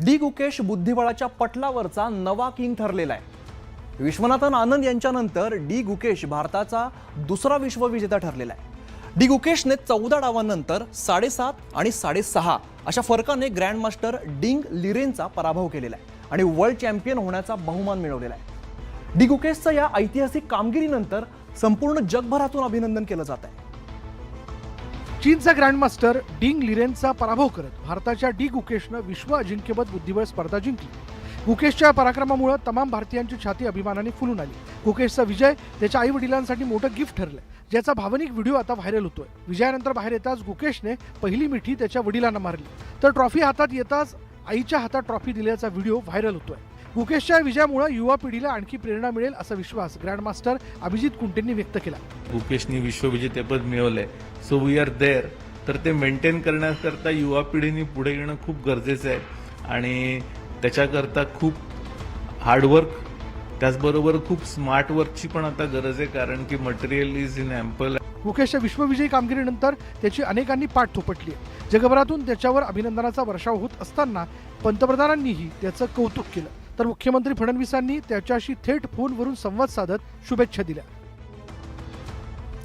D Gukesh बुद्धिबळाच्या पटलावरचा नवा king ठरलेला आहे। विश्वनाथन आनंद यांच्यानंतर डी गुकेश भारताचा दुसरा विश्वविजेता ठरलेला आहे। डी गुकेशने 14 डावांनंतर 7.5 आणि 6.5 अशा फरकाने ग्रँडमास्टर डिंग लिरेनचा पराभव केलेला आहे आणि वर्ल्ड चॅम्पियन होण्याचा बहुमान मिळवलेला आहे। डी गुकेशच्या या ऐतिहासिक कामगिरीनंतर संपूर्ण जगभरातून अभिनंदन केलं जात आहे। चीनचा ग्रँडमास्टर डिंग लिरेनचा पराभव करत भारताच्या डी गुकेशनं विश्व अजिंक्यपद बुद्धिबळ स्पर्धा जिंकली। गुकेशच्या पराक्रमामुळे तमाम भारतीयांची छाती अभिमानाने फुलून आली। गुकेशचा विजय त्याच्या आई वडिलांसाठी मोठं गिफ्ट ठरलं, ज्याचा भावनिक व्हिडिओ आता व्हायरल होतोय। विजयानंतर बाहेर येताच गुकेशने पहिली मिठी त्याच्या वडिलांना मारली, तर ट्रॉफी हातात येताच आईच्या हातात ट्रॉफी दिल्याचा व्हिडिओ व्हायरल होतोय। गुकेशच्या विजयामुळे युवा पिढीला आणखी प्रेरणा मिळेल असा विश्वास ग्रँडमास्टर अभिजित कुंटेंनी व्यक्त केला। गुकेशनी विश्वविजेतेपद मिळवलंय, सो वी आर देअर। तर ते मेंटेन करण्याकरता युवा पिढीने पुढे येणं खूप गरजेचं आहे आणि त्याच्याकरता खूप हार्डवर्क, त्याचबरोबर खूप स्मार्ट वर्कची पण आता गरज आहे, कारण की मटेरियल इज इन ॲम्पल। गुकेशच्या विश्वविजयी कामगिरीनंतर त्याची अनेकांनी पाठ थोपटली आहे। जगभरातून त्याच्यावर अभिनंदनाचा वर्षाव होत असताना पंतप्रधानांनीही त्याचं कौतुक केलं, तर मुख्यमंत्री फडणवीसांनी त्याच्याशी थेट फोनवरून संवाद साधत शुभेच्छा दिल्या।